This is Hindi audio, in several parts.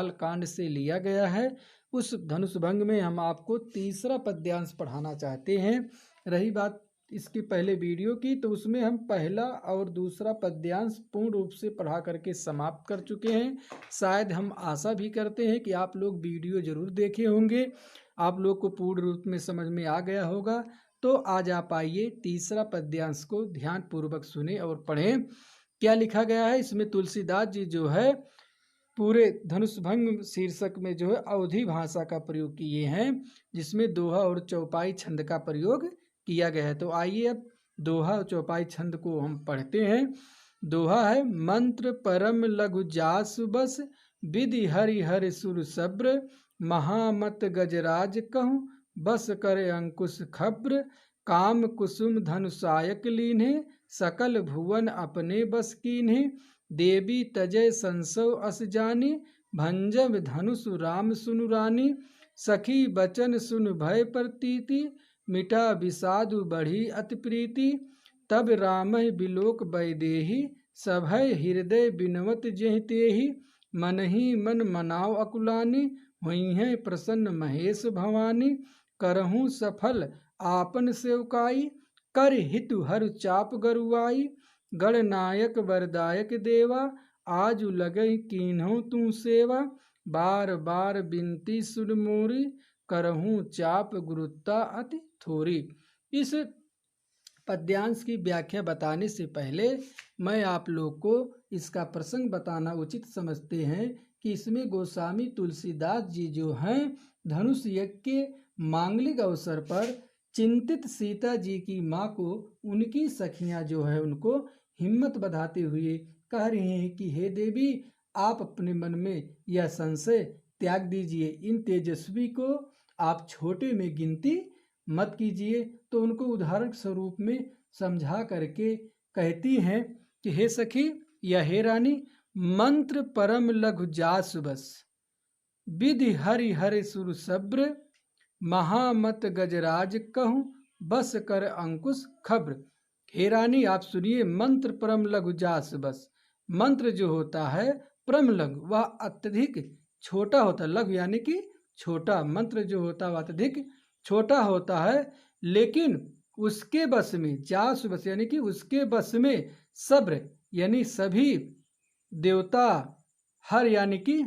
बाल कांड से लिया गया है। उस धनुष भंग में हम आपको तीसरा पद्यांश पढ़ाना चाहते हैं। रही बात इसके पहले वीडियो की, तो उसमें हम पहला और दूसरा पद्यांश पूर्ण रूप से पढ़ा करके समाप्त कर चुके हैं। शायद हम आशा भी करते हैं कि आप लोग वीडियो जरूर देखे होंगे, आप लोग को पूर्ण रूप में समझ में आ गया होगा। तो आज आप आइए तीसरा पद्यांश को ध्यान पूर्वक सुने और पढ़ें। क्या लिखा गया है इसमें? तुलसीदास जी जो है पूरे धनुष भंग शीर्षक में जो है अवधी भाषा का प्रयोग किए हैं, जिसमें दोहा और चौपाई छंद का प्रयोग किया गया है। तो आइए अब दोहा और चौपाई छंद को हम पढ़ते हैं। दोहा है, मंत्र परम लघु जास बस, विधि हरि हरि सुर सब्र, महामत गजराज कहूँ बस करे अंकुश खब्र, काम कुसुम धनुषायक लीन्हे, सकल भुवन अपने बस कीन्हे, देवी तजय संसव अस जानी, भंजब धनुष राम सुनु रानी, सखी बचन सुन भय प्रतीति, मिटा विषादु बढ़ी अति प्रीति, तब रामहि बिलोक वैदेही, सभय हृदय बिनवत जेहि तेहि, मन ही मन मनाव अकुलानी, हुई है प्रसन्न महेश भवानी, करहूँ सफल आपन सेवकाई, कर हितु हरु चाप गरुआई, गणनायक वरदायक देवा, आजु लगई कीन्हूँ तू सेवा, बार बार बिनती सुन मोरी, करहूँ चाप गुरुता अति थोरी। इस पद्यांश की व्याख्या बताने से पहले मैं आप लोग को इसका प्रसंग बताना उचित समझते हैं कि इसमें गोस्वामी तुलसीदास जी जो हैं धनुष यज्ञ के मांगलिक अवसर पर चिंतित सीता जी की माँ को उनकी सखियाँ जो है उनको हिम्मत बधाते हुए कह रही हैं कि हे देवी, आप अपने मन में यह संशय त्याग दीजिए, इन तेजस्वी को आप छोटे में गिनती मत कीजिए। तो उनको उदाहरण स्वरूप में समझा करके कहती हैं कि हे सखी या हे रानी, मंत्र परम लघु जास बस, विधि हरि हरि सुर सब्र, महामत गजराज कहूँ बस कर अंकुश खब्र। हे रानी आप सुनिए, मंत्र परम लघु जास बस, मंत्र जो होता है परम लघु वह अत्यधिक छोटा होता है, लघु यानी कि छोटा, मंत्र जो होता है वह अत्यधिक छोटा होता है, लेकिन उसके बस में, जास बस यानी कि उसके बस में, सब्र यानी सभी देवता, हर यानी कि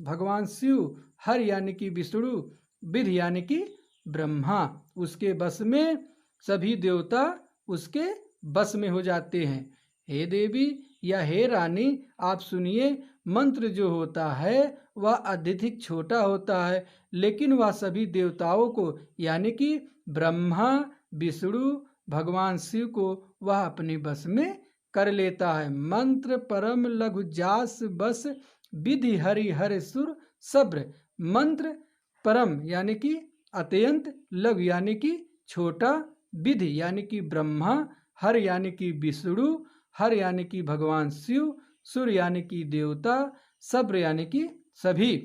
भगवान शिव, हर यानी कि विष्णु, विध यानी कि ब्रह्मा, उसके बस में सभी देवता उसके बस में हो जाते हैं। हे देवी या हे रानी आप सुनिए, मंत्र जो होता है वह अत्यधिक छोटा होता है, लेकिन वह सभी देवताओं को यानी कि ब्रह्मा, विष्णु, भगवान शिव को वह अपने बस में कर लेता है। मंत्र परम लघु जास बस, विधि हरि हरि सुर सब्र। मंत्र परम यानी कि अत्यंत, लघु यानी कि छोटा, विधि यानी कि ब्रह्मा, हर यानी कि विष्णु, हर यानी कि भगवान शिव, सुर यानी कि देवता, सब्र यानी कि सभी।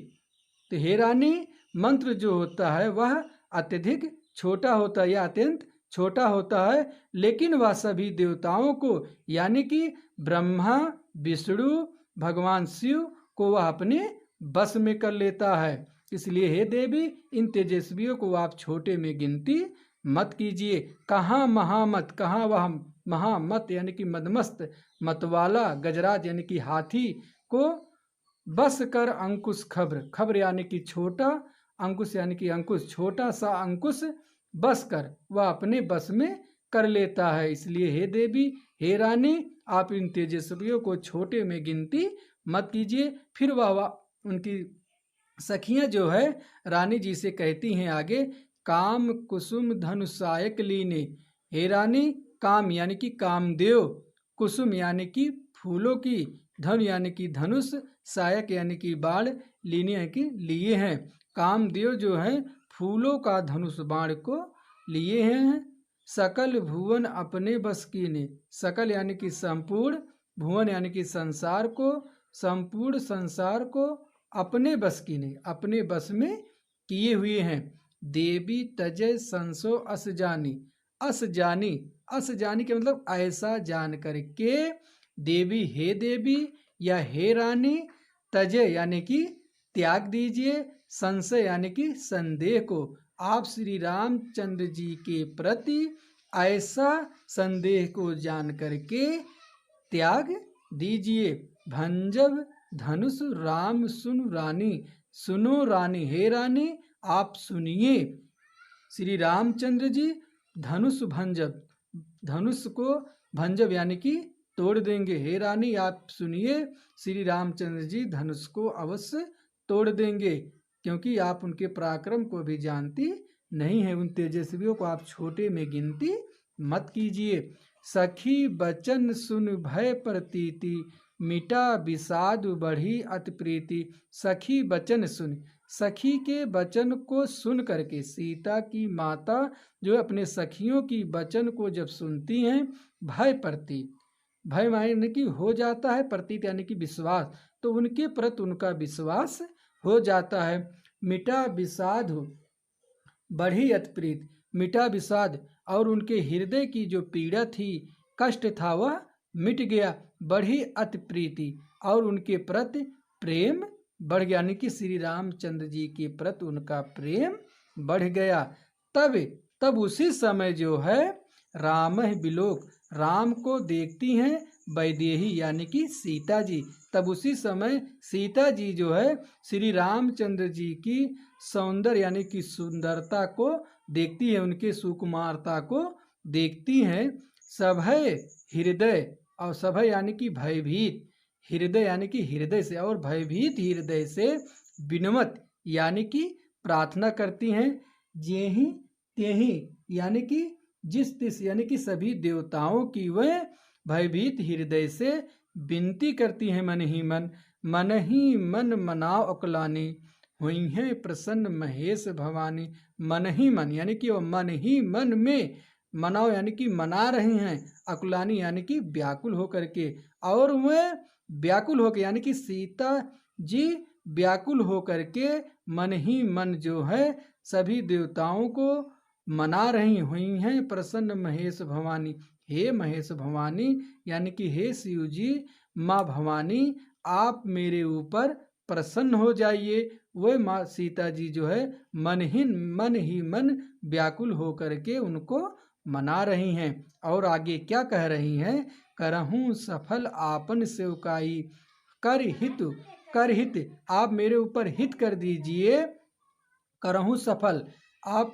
तो हे रानी, मंत्र जो होता है वह अत्यधिक छोटा होता है या अत्यंत छोटा होता है, लेकिन वह सभी देवताओं को यानी कि ब्रह्मा, विष्णु, भगवान शिव को वह अपने बस में कर लेता है। इसलिए हे देवी, इन तेजस्वियों को आप छोटे में गिनती मत कीजिए। कहाँ महामत, कहाँ वह महामत यानी कि मदमस्त, मतवाला, गजराज यानी कि हाथी को बस कर अंकुश खब्र, खब्र यानी कि छोटा, अंकुश यानी कि अंकुश, छोटा सा अंकुश बस कर वह अपने बस में कर लेता है। इसलिए हे देवी, हे रानी आप इन तेजस्वियों को छोटे में गिनती मत कीजिए। फिर वह उनकी सखियां जो है रानी जी से कहती हैं आगे, काम कुसुम धनुषायक लीने। हे रानी, काम यानी कि कामदेव, कुसुम यानी कि फूलों की, धनु यानी कि धनुष, सायक यानी कि बाण, लीने यानी कि लिए हैं। कामदेव जो है फूलों का धनुष बाण को लिए हैं। सकल भुवन अपने बस कीने, सकल यानी कि संपूर्ण, भुवन यानी कि संसार को, संपूर्ण संसार को अपने बस कीने, अपने बस में किए हुए हैं। देवी तजय संसो अस जानी, अस जानी, अस जानी के मतलब ऐसा जान करके, देवी हे देवी या हे रानी तजे यानी कि त्याग दीजिए, संशय यानी कि संदेह को। आप श्री रामचंद्र जी के प्रति ऐसा संदेह को जान करके त्याग दीजिए। भंजब धनुष राम सुन रानी, सुनो रानी, हे रानी आप सुनिए। श्री रामचंद्र जी धनुष भंजब, धनुष को भंजब यानी कि तोड़ देंगे। हे रानी आप सुनिए, श्री रामचंद्र जी धनुष को अवश्य तोड़ देंगे, क्योंकि आप उनके पराक्रम को भी जानती नहीं है। उन तेजस्वियों को आप छोटे में गिनती मत कीजिए। सखी बचन सुन भय प्रतीति, मिटा विषाद बढ़ी अति प्रीति। सखी बचन सुन, सखी के वचन को सुन करके सीता की माता जो अपने सखियों की वचन को जब सुनती हैं, भय प्रतीत, भय माने कि हो जाता है, प्रतीत यानी कि विश्वास, तो उनके प्रति उनका विश्वास हो जाता है। मिटा विषाद बढ़ी अति प्रीत, मिटा विषाद और उनके हृदय की जो पीड़ा थी, कष्ट था, वह मिट गया। बढ़ी अति प्रीति और उनके प्रति प्रेम बढ़ गया, यानी कि श्री रामचंद्र जी के प्रति उनका प्रेम बढ़ गया। तब उसी समय जो है राम बिलोक, राम को देखती हैं वैदेही यानी कि सीता जी। तब उसी समय सीता जी जो है श्री रामचंद्र जी की सौंदर्य यानी कि सुंदरता को देखती है, उनके सुकुमारता को देखती हैं। सभय हृदय, और सभय यानी कि भयभीत, हृदय यानी कि हृदय से, और भयभीत हृदय से विनम्र यानी कि प्रार्थना करती हैं। जेहि तेहि यानी कि जिस तिस यानी कि सभी देवताओं की वह भयभीत हृदय से विनती करती हैं। मन ही मन, मन ही मन मनाओ अकुलानी, हुई हैं प्रसन्न महेश भवानी। मन ही मन यानी कि वह मन ही मन में मनाओ यानी कि मना रही हैं, अकुलानी यानी कि व्याकुल होकर के, और वह व्याकुल होकर यानी कि सीता जी व्याकुल होकर के मन ही मन जो है सभी देवताओं को मना रही हुई हैं। प्रसन्न महेश भवानी, हे महेश भवानी यानी कि हे शिव जी, माँ भवानी आप मेरे ऊपर प्रसन्न हो जाइए। वह माँ सीता जी जो है मन ही मन व्याकुल होकर के उनको मना रही हैं। और आगे क्या कह रही हैं, करहूँ सफल आपन सेवकाई, कर हित आप मेरे ऊपर हित कर दीजिए। करहूँ सफल, आप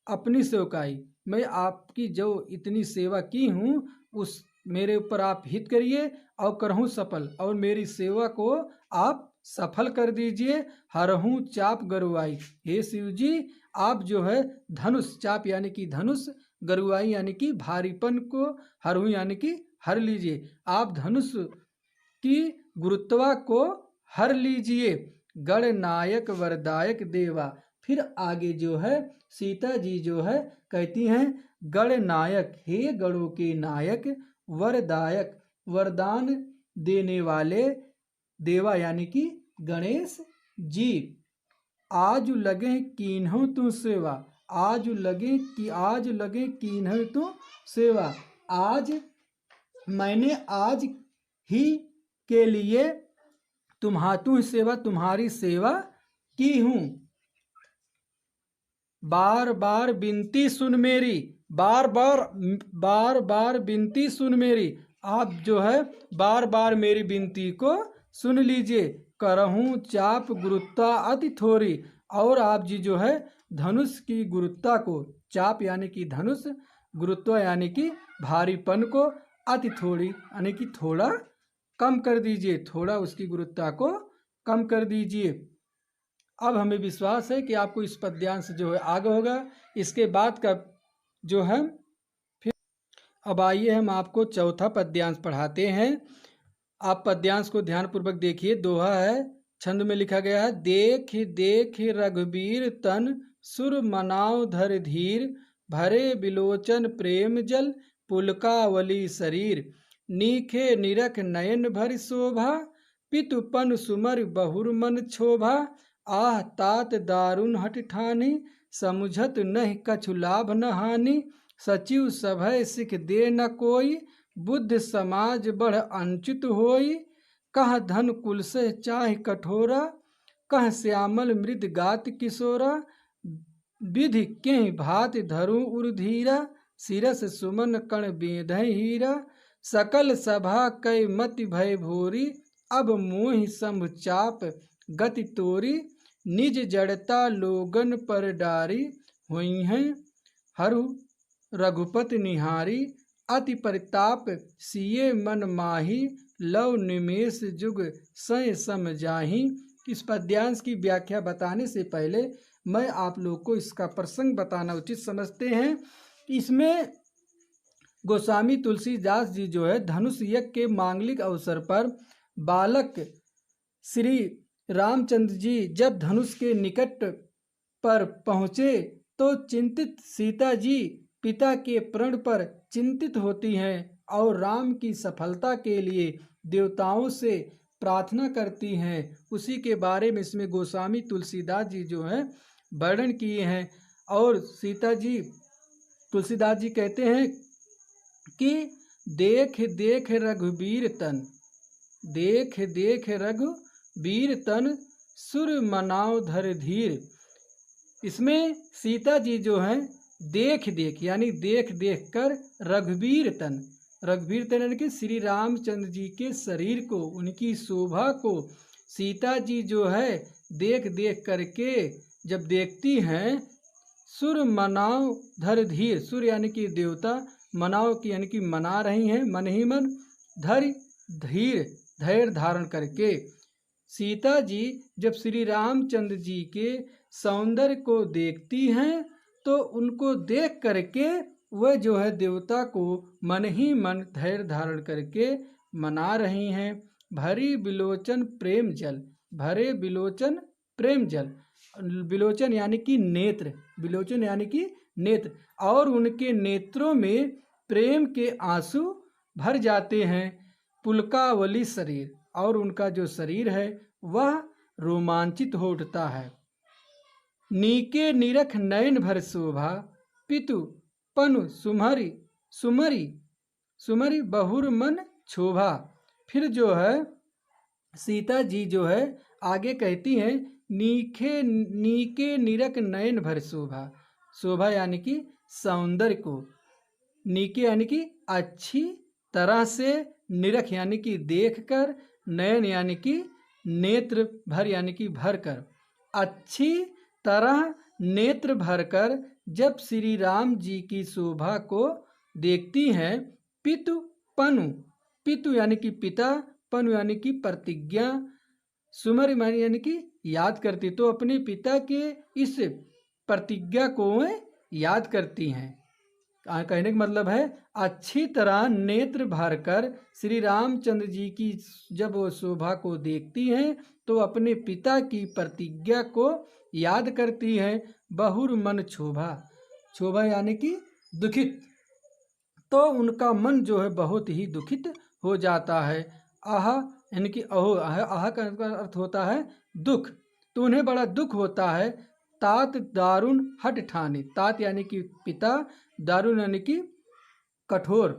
अपनी सेवकाई, मैं आपकी जो इतनी सेवा की हूँ उस मेरे ऊपर आप हित करिए, और करहूँ सफल और मेरी सेवा को आप सफल कर दीजिए। हरहूँ चाप गरुआई, हे शिव जी आप जो है धनुष, चाप यानी कि धनुष, गरुआई यानी कि भारीपन को, हरहूँ यानी कि हर लीजिए, आप धनुष की गुरुत्वा को हर लीजिए। गणनायक वरदायक देवा, फिर आगे जो है सीता जी जो है कहती हैं गणनायक, हे गणों के नायक, वरदायक वरदान देने वाले, देवा यानी कि गणेश जी। आज लगे कीन्हो तू सेवा, आज लगे कीन्हो तू सेवा, आज मैंने आज ही के लिए तुम्हारी सेवा की हूँ। बार बार विनती सुन मेरी, बार बार विनती सुन मेरी, आप जो है बार बार मेरी विनती को सुन लीजिए। करहूँ चाप गुरुत्वा अति थोड़ी, और आप जी जो है धनुष की गुरुत्वा को, चाप यानी कि धनुष, गुरुत्वा यानी कि भारीपन को, अति थोड़ी यानी कि थोड़ा कम कर दीजिए, थोड़ा उसकी गुरुत्वा को कम कर दीजिए। अब हमें विश्वास है कि आपको इस पद्यांश जो है आगे होगा। इसके बाद का जो है फिर अब आइए हम आपको चौथा पद्यांश पढ़ाते हैं। आप पद्यांश को ध्यानपूर्वक देखिए। दोहा है, छंद में लिखा गया है, देख देख रघुबीर तन, सुर मनाव धर धीर, भरे बिलोचन प्रेम जल, पुलकावली शरीर, नीखे निरख नयन भर शोभा, पितुपन सुमर बहुर मन क्षोभा, आह तात दारुण हठ ठानी, समुझत नहीं कछु लाभ न हानि, सचिव सभय सिख दे न कोई, बुद्ध समाज बढ़ अंचित होई, कह धन कुल से चाह कठोरा, कह श्यामल मृद गात किशोरा, विधि के भात धरु उर्धीरा, सिरस सुमन कण बेध हीरा, सकल सभा कई मति भय भोरी, अब मोहि संभ चाप गति तोरी, निज जड़ता लोगन पर डारी, हुई हैं हरु रघुपति निहारी, अति परिताप सिए मन माही, लव निमेष जुग सय सम जाही। इस पद्यांश की व्याख्या बताने से पहले मैं आप लोग को इसका प्रसंग बताना उचित समझते हैं। इसमें गोस्वामी तुलसीदास जी जो है धनुष यज्ञ के मांगलिक अवसर पर बालक श्री रामचंद्र जी जब धनुष के निकट पर पहुँचे तो चिंतित सीता जी पिता के प्रण पर चिंतित होती हैं और राम की सफलता के लिए देवताओं से प्रार्थना करती हैं। उसी के बारे में इसमें गोस्वामी तुलसीदास जी जो है वर्णन किए हैं। और सीता जी तुलसीदास जी कहते हैं कि देख देख रघुबीर तन, देख देख रघुबीर तन, सुर मनाओ धर धीर। इसमें सीता जी जो हैं देख देख यानी देख देख कर रघुबीर तन, रघुबीर तन यानी कि श्री रामचंद्र जी के शरीर को, उनकी शोभा को सीता जी जो है देख देख करके जब देखती हैं, सुर मनाओ धर धीर, सुर यानी कि देवता, मनाओ की यानी कि मना रही हैं मन ही मन, धर धीर धैर्य धारण करके। सीता जी जब श्री रामचंद्र जी के सौंदर्य को देखती हैं तो उनको देख करके वह जो है देवता को मन ही मन धैर्य धारण करके मना रही हैं। भरी बिलोचन प्रेम जल, भरे बिलोचन प्रेम जल, बिलोचन यानी कि नेत्र, बिलोचन यानी कि नेत्र, और उनके नेत्रों में प्रेम के आंसू भर जाते हैं। पुलकावली शरीर, और उनका जो शरीर है वह रोमांचित हो उठता है। नीके निरख नयन भर शोभा, पितु पनु सुमरी सुमरी सुमरी बहुर मन क्षोभा। फिर जो है सीता जी जो है आगे कहती हैं नीके निरख नयन भर शोभा, शोभा यानी कि सौंदर्य को, नीके यानी कि अच्छी तरह से, निरख यानी कि देखकर, नयन यानी कि नेत्र, भर यानी कि भरकर, अच्छी तरह नेत्र भरकर जब श्री राम जी की शोभा को देखती हैं। पितु पनु, पितु यानी कि पिता, पनु यानी कि प्रतिज्ञा, सुमर यानी कि याद करती, तो अपने पिता के इस प्रतिज्ञा को याद करती हैं। कहने का मतलब है अच्छी तरह नेत्र भरकर श्री रामचंद्र जी की जब वो शोभा को देखती हैं तो अपने पिता की प्रतिज्ञा को याद करती हैं। बहुर मन क्षोभा, क्षोभा यानी कि दुखित, तो उनका मन जो है बहुत ही दुखित हो जाता है। आह यानी कि अहो, आह का अर्थ होता है दुख, तो उन्हें बड़ा दुख होता है। तात दारुण हट ठाने, तात यानी कि पिता, दारुण यानी कि कठोर,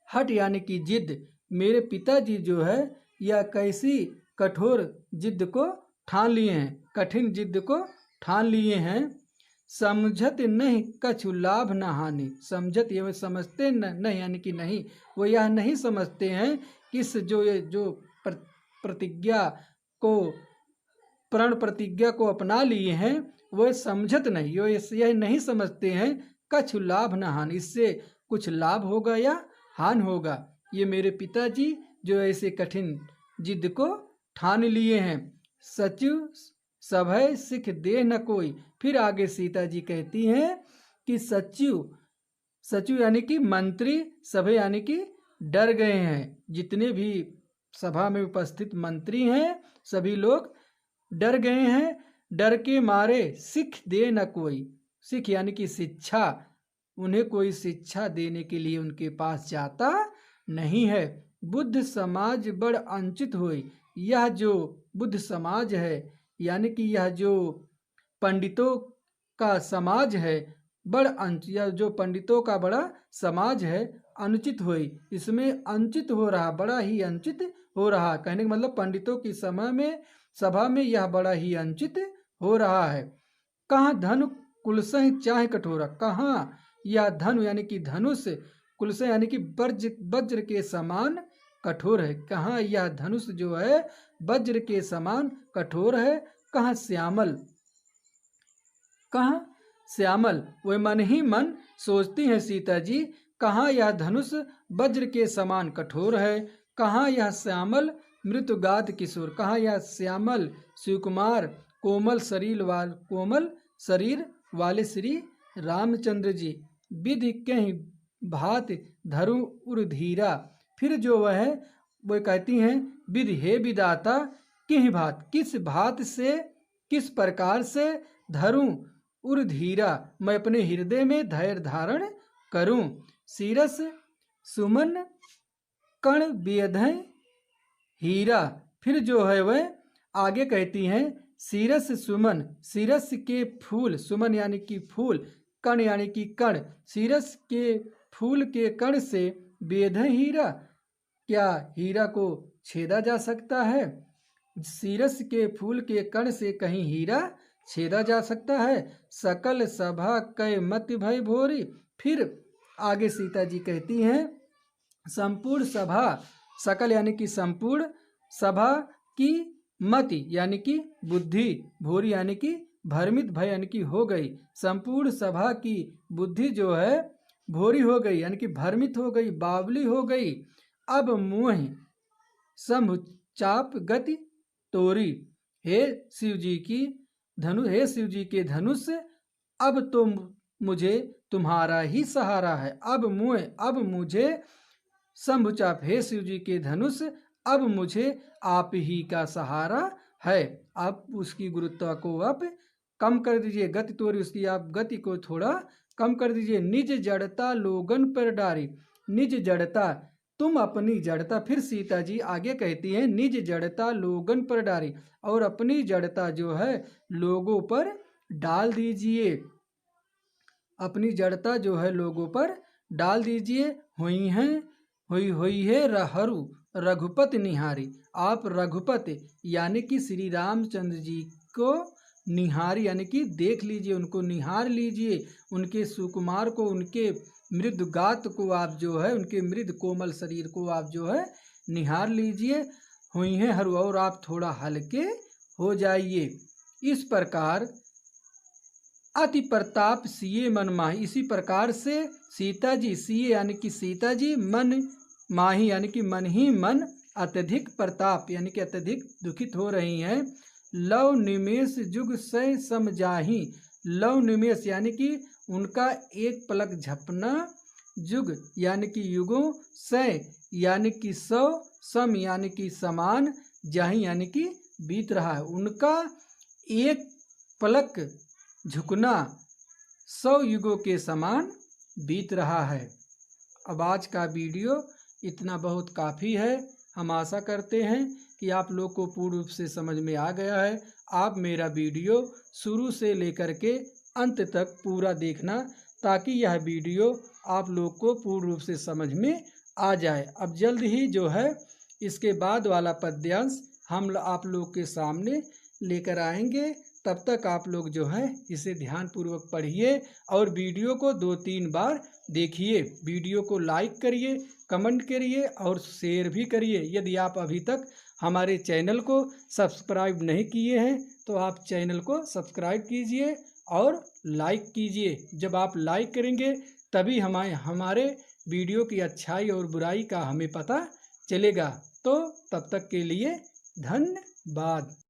हट यानी कि जिद। मेरे पिताजी जो है यह कैसी कठोर जिद को ठान लिए हैं, कठिन जिद को ठान लिए हैं। समझत नहीं कछु लाभ न हानि, समझत ये समझते नहीं यानी कि नहीं, वो यह नहीं समझते हैं कि इस जो प्रतिज्ञा को, प्रण प्रतिज्ञा को अपना लिए हैं, वह समझत नहीं, यह नहीं समझते हैं कछु लाभ न हानि, इससे कुछ लाभ होगा या हानि होगा। ये मेरे पिताजी जो ऐसे कठिन जिद को ठान लिए हैं। सचिव सभय सिख दे न कोई। फिर आगे सीता जी कहती हैं कि सचिव, सचिव यानी कि मंत्री, सभय यानी कि डर गए हैं, जितने भी सभा में उपस्थित मंत्री हैं सभी लोग डर गए हैं। डर के मारे सिख दे न कोई, सिख यानी कि शिक्षा, उन्हें कोई शिक्षा देने के लिए उनके पास जाता नहीं है। बुद्ध समाज बड़ अंचित हुई, यह जो बुद्ध समाज है यानी कि यह जो पंडितों का समाज है, बड़ यह जो पंडितों का बड़ा समाज है अनुचित हुई, इसमें अंचित हो रहा, बड़ा ही अंचित हो रहा। कहने का मतलब पंडितों की सभा में यह बड़ा ही अनुचित हो रहा है। कहाँ धनु कुलसहि चाहे कठोरा, कहाँ यह धनु यानी कि धनुष कुलसहि यानी कि वज्र के समान कठोर है। कहाँ यह धनुष जो है वज्र के समान कठोर है। कहाँ श्यामल, कहाँ श्यामल वे मन ही मन सोचती हैं सीता जी। कहाँ यह धनुष वज्र के समान कठोर है। कहाँ यह श्यामल मृतुगात किशोर, कहाँ यह श्यामल सुकुमार कोमल शरीर वाले श्री रामचंद्र जी। विधि कहीं भात धरु उर्धीरा, फिर जो वह कहती हैं विधि हे विदाता किह भात, किस भात से किस प्रकार से धरूं उर्धीरा, मैं अपने हृदय में धैर्य धारण करूं। सीरस सुमन कण बेधय हीरा, फिर जो है वह आगे कहती हैं सीरस सुमन, सीरस के फूल, सुमन यानी कि फूल, कण यानी कि कण, सीरस के फूल के कण से बेधय हीरा, क्या हीरा को छेदा जा सकता है। सीरस के फूल के कण से कहीं हीरा छेदा जा सकता है। सकल सभा कै मत भय भोरी, फिर आगे सीता जी कहती हैं संपूर्ण सभा, सकल यानी कि संपूर्ण, सभा की मति यानी कि बुद्धि, भोरी यानी कि भ्रमित, भय यानी कि हो गई। संपूर्ण सभा की बुद्धि जो है भोरी हो गई यानी कि भ्रमित हो गई, बावली हो गई। अब मोह शंभु चाप गति तोरी, हे शिव जी की हे शिव जी के धनुष, अब तो मुझे तुम्हारा ही सहारा है। अब मुझे शंभुचाप, हे शिव जी के धनुष, अब मुझे आप ही का सहारा है। आप उसकी गुरुत्व को आप कम कर दीजिए, गति तोरी, उसकी आप गति को थोड़ा कम कर दीजिए। निज जड़ता लोगन पर डारी, निज जड़ता, तुम अपनी जड़ता, फिर सीता जी आगे कहती हैं निज जड़ता लोगन पर डारी, और अपनी जड़ता जो है लोगों पर डाल दीजिए, अपनी जड़ता जो है लोगों पर डाल दीजिए। हुई है रहरु रघुपति निहारी, आप रघुपति यानी कि श्री रामचंद्र जी को निहारी यानी कि देख लीजिए, उनको निहार लीजिए, उनके सुकुमार को, उनके मृदुगात को आप जो है, उनके मृद कोमल शरीर को आप जो है निहार लीजिए। हुई हैं हरू, और आप थोड़ा हल्के हो जाइए। इस प्रकार अति प्रताप सिए मन माही, इसी प्रकार से सीता जी, सिए यानी कि सीता जी, मन माही यानी कि मन ही मन, अत्यधिक प्रताप यानी कि अत्यधिक दुखित हो रही हैं। लव निमेष जुग सै समझाही, लव निमेष यानी कि उनका एक पलक झपना, जुग यानी कि युगों, सै यानी कि 100, सम यानी कि समान, जाही यानी कि बीत रहा है, उनका एक पलक झुकना 100 युगों के समान बीत रहा है। अब आज का वीडियो इतना बहुत काफ़ी है। हम आशा करते हैं कि आप लोग को पूर्ण रूप से समझ में आ गया है। आप मेरा वीडियो शुरू से लेकर के अंत तक पूरा देखना, ताकि यह वीडियो आप लोग को पूर्ण रूप से समझ में आ जाए। अब जल्द ही जो है इसके बाद वाला पद्यांश हम आप लोग के सामने लेकर आएंगे। तब तक आप लोग जो है इसे ध्यानपूर्वक पढ़िए और वीडियो को 2-3 बार देखिए। वीडियो को लाइक करिए, कमेंट करिए और शेयर भी करिए। यदि आप अभी तक हमारे चैनल को सब्सक्राइब नहीं किए हैं तो आप चैनल को सब्सक्राइब कीजिए और लाइक कीजिए। जब आप लाइक करेंगे तभी हमारे वीडियो की अच्छाई और बुराई का हमें पता चलेगा। तो तब तक के लिए धन्यवाद।